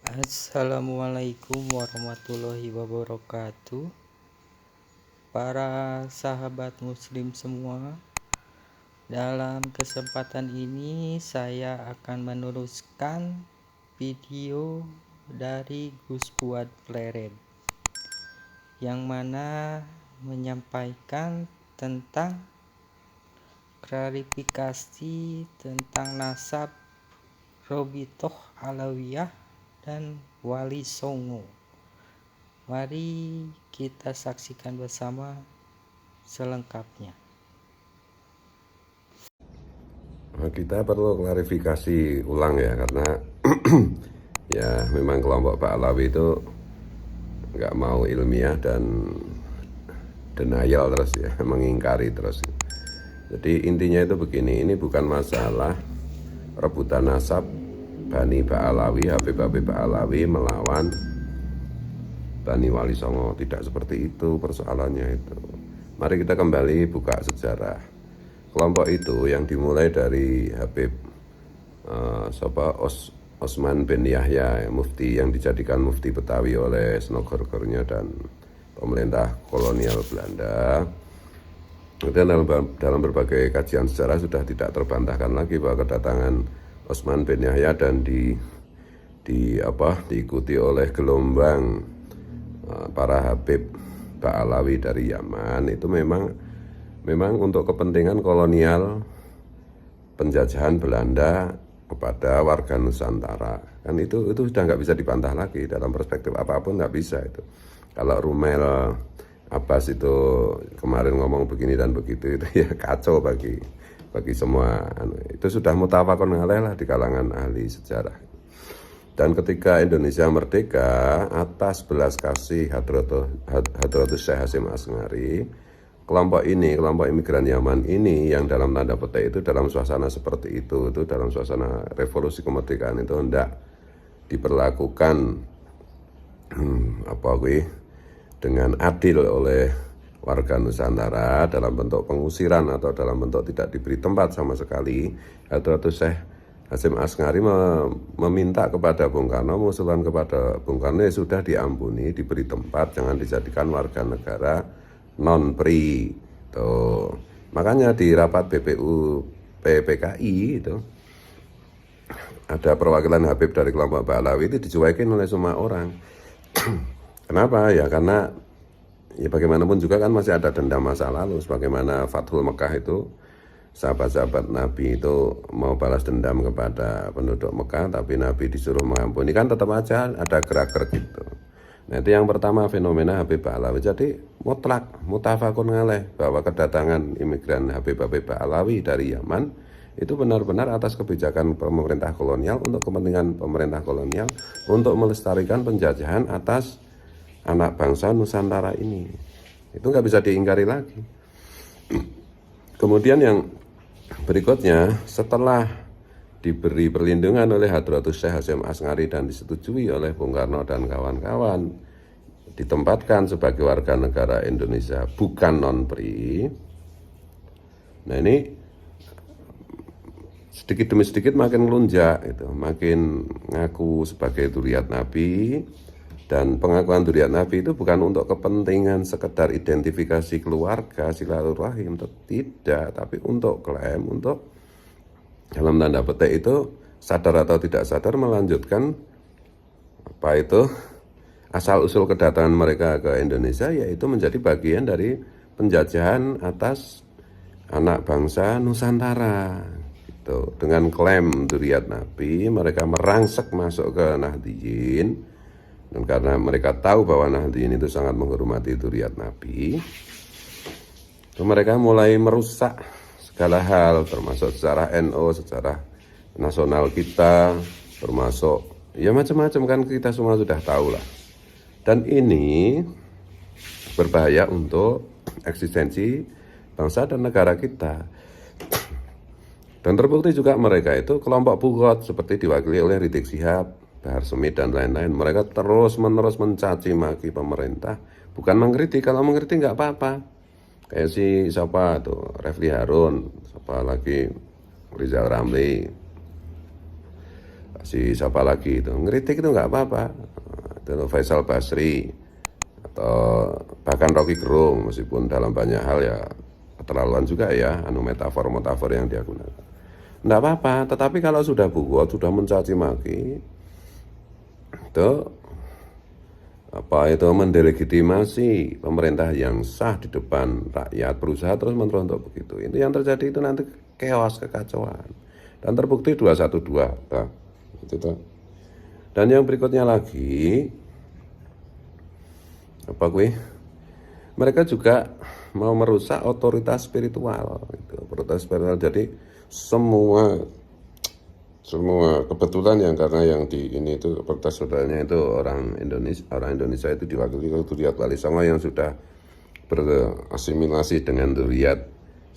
Assalamualaikum warahmatullahi wabarakatuh. Para sahabat muslim semua, dalam kesempatan ini saya akan meneruskan video dari Gus Fuad Pleret yang mana menyampaikan tentang klarifikasi tentang nasab Robitoh Alawiyah dan Wali Songo. Mari kita saksikan bersama selengkapnya. Kita perlu klarifikasi ulang ya, karena ya memang kelompok Pak Alawi itu nggak mau ilmiah dan denial terus ya, mengingkari terus. Jadi intinya itu begini, ini bukan masalah rebutan nasab Bani Pak Alawi, Habib Pak Alawi melawan Bani Wali Songo. Tidak seperti itu persoalannya itu. Mari kita kembali buka sejarah. Kelompok itu yang dimulai dari Habib Osman bin Yahya, mufti yang dijadikan mufti Betawi oleh Snogorgornya dan pemerintah kolonial Belanda. Kemudian dalam berbagai kajian sejarah sudah tidak terbantahkan lagi bahwa kedatangan Osman bin Yahya dan diikuti oleh gelombang para Habib Ba'alawi dari Yaman itu memang untuk kepentingan kolonial penjajahan Belanda kepada warga Nusantara. Kan itu sudah nggak bisa dibantah lagi dalam perspektif apapun, nggak bisa itu. Kalau Rumel Abbas itu kemarin ngomong begini dan begitu, itu ya kacau bagi semua. Itu sudah mutafakun alaih lah di kalangan ahli sejarah. Dan ketika Indonesia merdeka atas belas kasih Hadratus Syekh Hasyim As'ari, kelompok imigran Yaman ini yang dalam tanda petik itu dalam suasana seperti itu dalam suasana revolusi kemerdekaan itu hendak diperlakukan dengan adil oleh warga Nusantara dalam bentuk pengusiran atau dalam bentuk tidak diberi tempat sama sekali. Hadratus Syekh Hasyim As'ari meminta kepada Bung Karno, mengusulkan kepada Bung Karno ya sudah diampuni, diberi tempat, jangan dijadikan warga negara non-pri. Tuh. Makanya di rapat BPU PPKI itu ada perwakilan Habib dari kelompok Ba'alawi itu dicuekin oleh semua orang. Kenapa? Ya karena ya bagaimanapun juga kan masih ada dendam masa lalu. Sebagaimana Fathul Mekah itu sahabat-sahabat Nabi itu mau balas dendam kepada penduduk Mekah, tapi Nabi disuruh mengampuni, kan tetap aja ada gerak-gerik gitu. Nah itu yang pertama fenomena Habib Ba'alawi. Jadi mutlak, mutafakun alaih bahwa kedatangan imigran Habib Ba'alawi dari Yaman itu benar-benar atas kebijakan pemerintah kolonial, untuk kepentingan pemerintah kolonial, untuk melestarikan penjajahan atas anak bangsa Nusantara ini. Itu nggak bisa diingkari lagi. Kemudian yang berikutnya, setelah diberi perlindungan oleh Hadratus Syekh Hasyim As'ari dan disetujui oleh Bung Karno dan kawan-kawan, ditempatkan sebagai warga negara Indonesia bukan non-pri. Nah ini sedikit demi sedikit makin melunjak, itu makin ngaku sebagai dzurriyyat Nabi. Dan pengakuan dzurriyyat Nabi itu bukan untuk kepentingan sekedar identifikasi keluarga, silaturahim, tidak, tapi untuk klaim, untuk dalam tanda petik itu sadar atau tidak sadar melanjutkan asal usul kedatangan mereka ke Indonesia, yaitu menjadi bagian dari penjajahan atas anak bangsa Nusantara. Gitu. Dengan klaim dzurriyyat Nabi, mereka merangsek masuk ke Nahdliyin. Dan karena mereka tahu bahwa Nahdliyin itu sangat menghormati dzurriyyat Nabi, mereka mulai merusak segala hal, termasuk sejarah NU, sejarah nasional kita, termasuk ya macam-macam, kan kita semua sudah tahu lah. Dan ini berbahaya untuk eksistensi bangsa dan negara kita. Dan terbukti juga mereka itu kelompok bugot seperti diwakili oleh Rizik Syihab, Bahar Smith dan lain-lain. Mereka terus-menerus mencaci maki pemerintah, bukan mengkritik. Kalau mengkritik nggak apa-apa. Kayak siapa tuh, Refli Harun, siapa lagi, Rizal Ramli, si siapa lagi itu ngeritik itu nggak apa-apa, itu Faisal Basri atau bahkan Rocky Gerung, meskipun dalam banyak hal ya keterlaluan juga ya, metafor yang dia gunakan. Nggak apa-apa, tetapi kalau sudah buat, sudah mencaci maki, itu mendelegitimasi pemerintah yang sah di depan rakyat, berusaha terus-menerus untuk begitu. Itu yang terjadi, itu nanti chaos, kekacauan. Dan terbukti 212. Nah, itu tuh. Dan yang berikutnya lagi, mereka juga mau merusak otoritas spiritual. Otoritas spiritual. Jadi semua kebetulan karena yang di ini itu otoritas saudaranya itu orang Indonesia itu diwakili oleh Duriat Wali Songo yang sudah berasimilasi dengan Duriat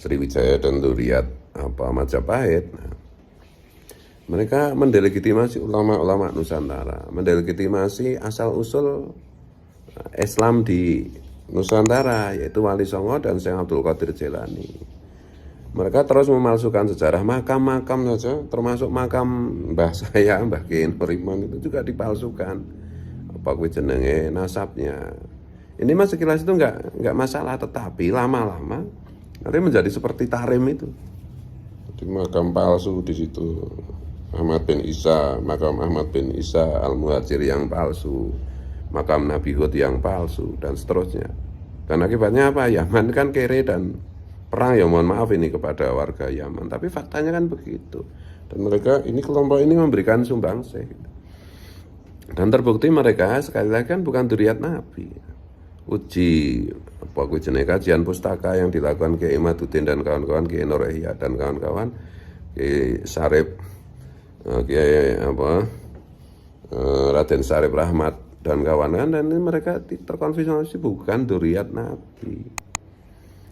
Sriwijaya dan Duriat Majapahit. Nah, mereka mendelegitimasi ulama-ulama Nusantara, mendelegitimasi asal-usul Islam di Nusantara, yaitu Wali Songo dan Syekh Abdul Qadir Jailani. Mereka terus memalsukan sejarah, makam-makam saja, termasuk makam Mbah saya, Mbah Kiai Nuriman itu juga dipalsukan. Jenenge nasabnya. Ini mas sekilas itu nggak masalah, tetapi lama-lama nanti menjadi seperti Tarim itu. Jadi makam palsu di situ. Makam Ahmad bin Isa Al-Muhajir yang palsu, makam Nabi Hud yang palsu, dan seterusnya. Dan akibatnya apa? Yaman kan kere dan perang, ya mohon maaf ini kepada warga Yaman, tapi faktanya kan begitu. Dan mereka ini, kelompok ini memberikan sumbangsih. Dan terbukti mereka sekali lagi kan bukan Duriat Nabi. Uji kajian pustaka yang dilakukan Kiai Imaduddin dan kawan-kawan, Kiai Nur Ihya dan kawan-kawan, Kiai Sarip, Raden Sarip Rahmat dan kawan-kawan, dan ini mereka terkonfirmasi bukan Duriat Nabi.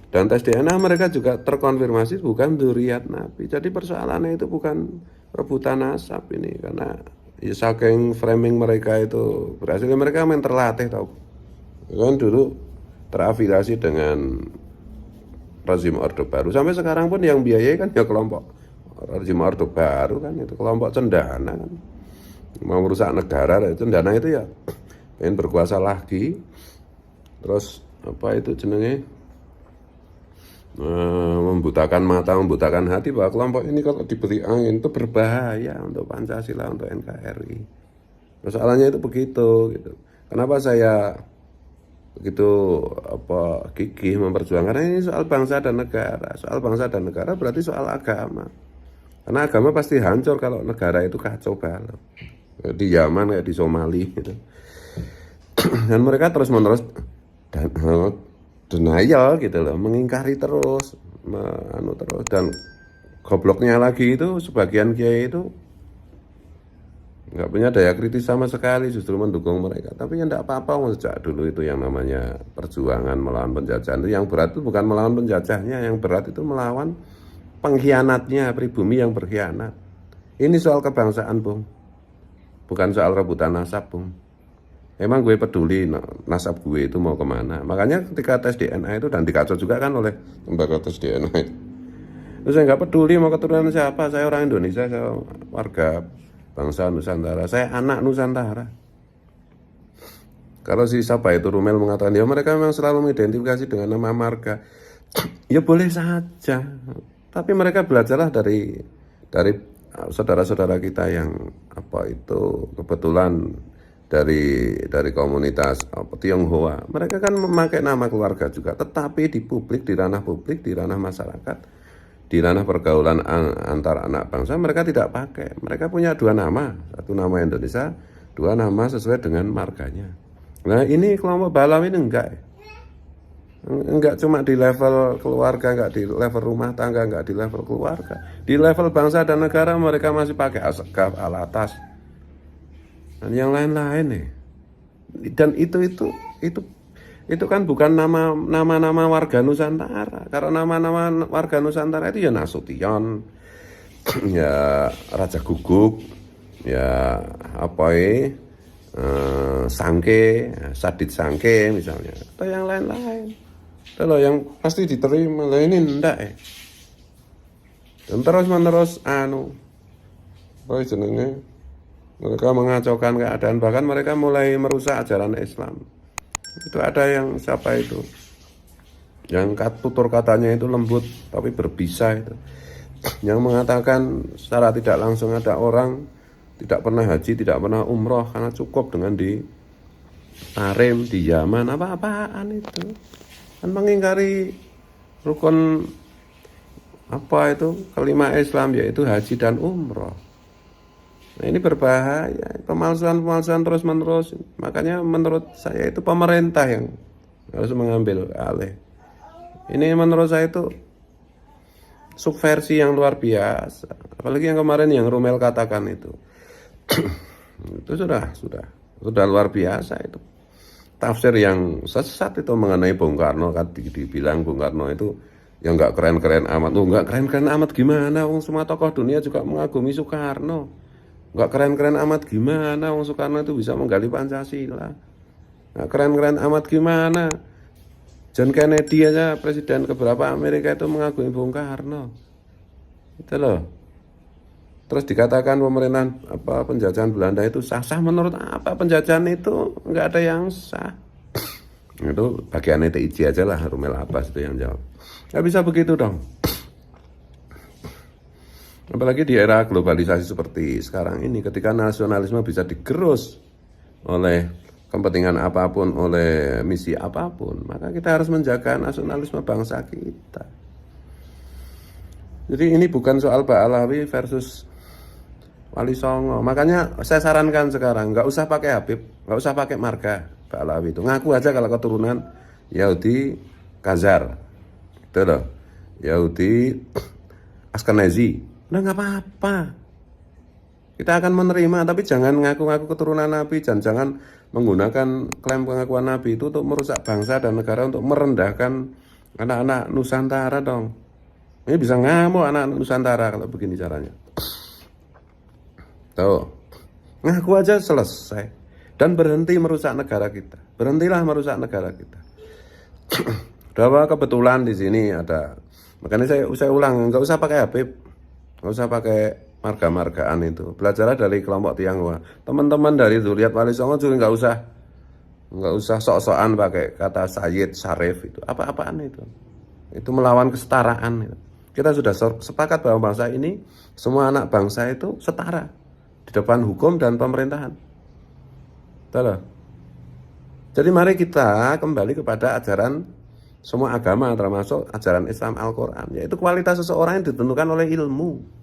Dan tes DNA mereka juga terkonfirmasi bukan Duriat Nabi. Jadi persoalannya itu bukan rebutan nasab ini, karena ya saking framing mereka itu berhasil, mereka main terlatih tau. Kan dulu terafiliasi dengan rezim Orde Baru, sampai sekarang pun yang biayai kan ya kelompok rezim Orde Baru kan, itu kelompok cendana kan, mau merusak negara. Cendana itu ya pengen berkuasa lagi, terus membutakan mata, membutakan hati bahwa kelompok ini kalau diberi angin itu berbahaya untuk Pancasila, untuk NKRI. Persoalannya itu begitu gitu. Kenapa saya begitu gigih memperjuangkan? Karena ini soal bangsa dan negara. Soal bangsa dan negara berarti soal agama. Karena agama pasti hancur kalau negara itu kacau balau. Di Yaman kayak di Somali gitu. Dan mereka terus-menerus denial gitu loh, mengingkari terus, dan gobloknya lagi itu sebagian kiai itu nggak punya daya kritis sama sekali, justru mendukung mereka. Tapi ya enggak apa-apa, sejak dulu itu yang namanya perjuangan melawan penjajahan itu yang berat itu bukan melawan penjajahnya, yang berat itu melawan pengkhianatnya, pribumi yang berkhianat. Ini soal kebangsaan, Bung, bukan soal rebutan nasab, Bung. Emang gue peduli nasab gue itu mau kemana. Makanya ketika tes DNA itu, dan dikacau juga kan oleh lembaga tes DNA itu, saya nggak peduli mau keturunan siapa. Saya orang Indonesia, saya warga bangsa Nusantara, saya anak Nusantara. Kalau si siapa itu Rumel mengatakan ya mereka memang selalu mengidentifikasi dengan nama marga, ya boleh saja. Tapi mereka belajarlah dari saudara-saudara kita yang kebetulan dari komunitas Tionghoa. Mereka kan memakai nama keluarga juga, tetapi di publik, di ranah publik, di ranah masyarakat, di ranah pergaulan antar anak bangsa, mereka tidak pakai. Mereka punya dua nama, satu nama Indonesia, dua nama sesuai dengan marganya. Nah ini kelompok Balam ini enggak cuma di level keluarga, enggak di level rumah tangga, enggak di level keluarga, di level bangsa dan negara mereka masih pakai Asgaf, Alatas, dan yang lain-lain nih. Dan itu kan bukan nama warga Nusantara. Karena nama warga Nusantara itu ya Nasution, ya Raja Guguk, ya Sangke, Sadit Sangke misalnya, atau yang lain-lain. Kalau yang pasti diterima, lah ini enggak ya. Dan terus menerus jenenge Mereka mengacaukan keadaan, bahkan mereka mulai merusak ajaran Islam. Itu ada yang siapa itu? Yang tutur katanya itu lembut tapi berbisa itu. Yang mengatakan secara tidak langsung ada orang tidak pernah haji, tidak pernah umroh karena cukup dengan di Tarim, di Yaman, apa-apaan itu. Kan mengingkari rukun apa itu kelima Islam, yaitu haji dan umroh. Nah, ini berbahaya, pemalsuan terus menerus. Makanya menurut saya itu pemerintah yang harus mengambil alih. Ini menurut saya itu subversi yang luar biasa. Apalagi yang kemarin yang Rumel katakan itu. Itu sudah luar biasa itu. Tafsir yang sesat itu mengenai Bung Karno, kan dibilang Bung Karno itu yang nggak keren-keren amat. Nggak keren-keren amat gimana? Wong semua tokoh dunia juga mengagumi Soekarno. Nggak keren-keren amat gimana? Wong Soekarno itu bisa menggali Pancasila. Nggak keren-keren amat gimana? John Kennedy aja, presiden keberapa Amerika itu mengagumi Bung Karno. Itu loh. Terus dikatakan pemerintahan penjajahan Belanda itu sah-sah, menurut apa penjajahan itu nggak ada yang sah. Itu bagian TIJ aja lah, Rumel Abbas itu yang jawab. Nggak bisa begitu dong. Apalagi di era globalisasi seperti sekarang ini, ketika nasionalisme bisa digerus oleh kepentingan apapun, oleh misi apapun, maka kita harus menjaga nasionalisme bangsa kita. Jadi ini bukan soal Pak Alawi versus Wali Songo. Makanya saya sarankan sekarang nggak usah pakai Habib, nggak usah pakai marga Pak Alawi itu. Ngaku aja kalau keturunan Yahudi Khazar, itu loh, Yahudi Ashkenazi, udah nggak apa-apa. Kita akan menerima, tapi jangan ngaku-ngaku keturunan Nabi, jangan menggunakan klaim pengakuan Nabi itu untuk merusak bangsa dan negara, untuk merendahkan anak-anak Nusantara dong. Ini bisa ngamuk anak-anak Nusantara kalau begini caranya. Tuh, ngaku aja selesai dan berhenti merusak negara kita. Berhentilah merusak negara kita. Bahwa kebetulan di sini ada, makanya saya ulang, nggak usah pakai Habib, nggak usah pakai marga-margaan itu. Belajarlah dari kelompok Tionghoa. Teman-teman dari Zuriat Wali Songo juga nggak usah sok-sokan pakai kata Sayyid, Syarif itu. Apa-apaan itu? Itu melawan kesetaraan. Itu. Kita sudah sepakat bahwa bangsa ini, semua anak bangsa itu setara di depan hukum dan pemerintahan. Betul. Jadi mari kita kembali kepada ajaran semua agama, termasuk ajaran Islam Al-Quran, yaitu kualitas seseorang yang ditentukan oleh ilmu.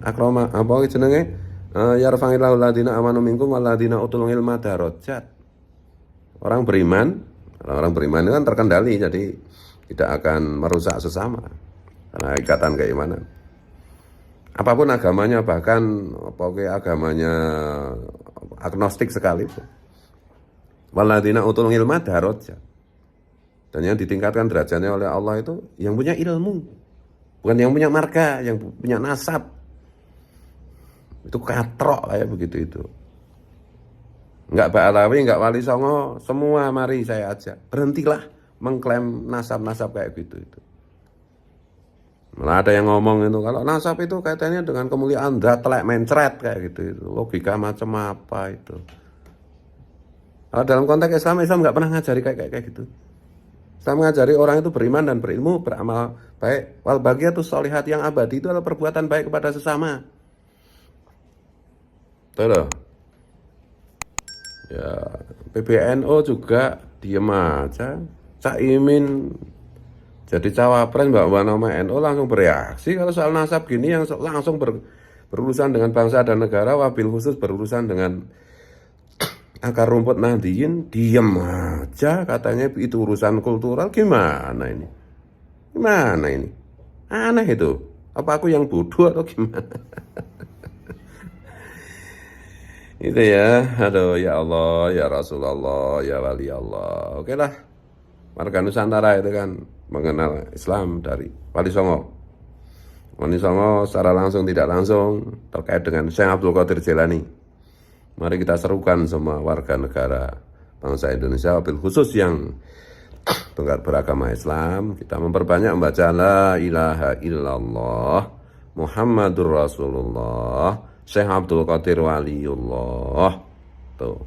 Akrama apa jenenge? Yarfa'illahu alladziina aamanu minkum walladziina utul ilma darajat. Orang beriman itu kan terkendali, jadi tidak akan merusak sesama karena ikatan keimanan. Apapun agamanya, bahkan agamanya agnostik sekalipun. Walladziina utul ilma darajat. Dan yang ditingkatkan derajatnya oleh Allah itu yang punya ilmu, bukan yang punya marga, yang punya nasab. Itu katrok kayak begitu itu. Enggak Pak Alawi, enggak Wali Songo, semua mari saya ajak. Berhentilah mengklaim nasab-nasab kayak gitu itu. Malah ada yang ngomong itu, kalau nasab itu kaitannya dengan kemuliaan telek mencret kayak gitu itu. Logika macam apa itu. Kalau dalam konteks Islam enggak pernah ngajari kayak gitu. Saya mengajari orang itu beriman dan berilmu, beramal baik. Wal baqiyatus sholihat, yang abadi itu adalah perbuatan baik kepada sesama. Betul. Ya, PBNU juga diem aja. Caimin jadi cawapres, bawa nama NU langsung bereaksi kalau soal nasab gini, yang langsung berurusan dengan bangsa dan negara, wabil khusus berurusan dengan akar rumput Nahdliyin, diem aja katanya itu urusan kultural. Gimana ini? Aneh itu. Apa aku yang bodoh atau gimana? Itu ya. Aduh, ya Allah, ya Rasulullah, ya Wali Allah. Oke lah. Warga Nusantara itu kan mengenal Islam dari Wali Songo. Wali Songo secara langsung tidak langsung terkait dengan Syekh Abdul Qadir Jailani. Mari kita serukan semua warga negara bangsa Indonesia, wabil khusus yang beragama Islam, kita memperbanyak membaca la ilaha illallah Muhammadur Rasulullah Syekh Abdul Qadir Waliullah. Tuh.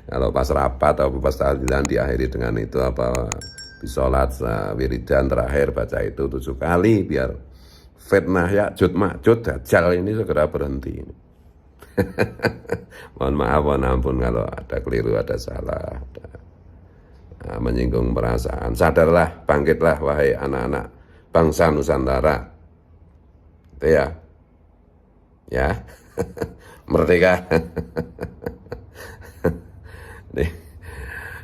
Kalau pas rapat atau pas tahlilan diakhiri dengan itu apa bisolat wiridan terakhir baca itu 7 kali biar fitnah Ya'juj Ma'juj Dajjal ini segera berhenti. Mohon maaf, mohon ampun kalau ada keliru, ada salah, ada menyinggung perasaan. Sadarlah, bangkitlah wahai anak-anak bangsa Nusantara. Itu ya. Ya. Merdeka. Nih.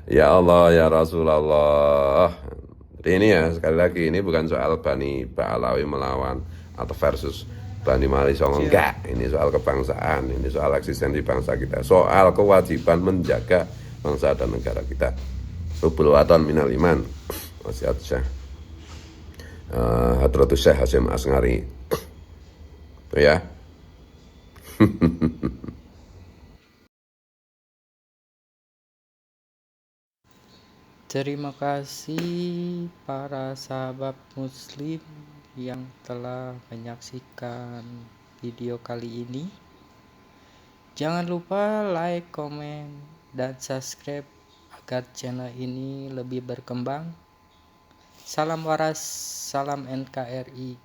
Ya Allah, ya Rasulullah. Ini ya, sekali lagi ini bukan soal Bani Ba'alawi melawan atau versus Bani Wali Songo, enggak. Ini soal kebangsaan, ini soal eksistensi bangsa kita, soal kewajiban menjaga bangsa dan negara kita. Rubul waton minal iman. Wasiat Syekh Hadratus Syekh Hasyim Asngari. Itu ya. Terima kasih para sahabat muslim yang telah menyaksikan video kali ini. Jangan lupa like, komen, dan subscribe agar channel ini lebih berkembang. Salam waras, salam NKRI,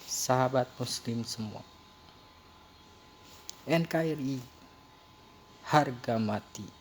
sahabat muslim semua. NKRI, harga mati.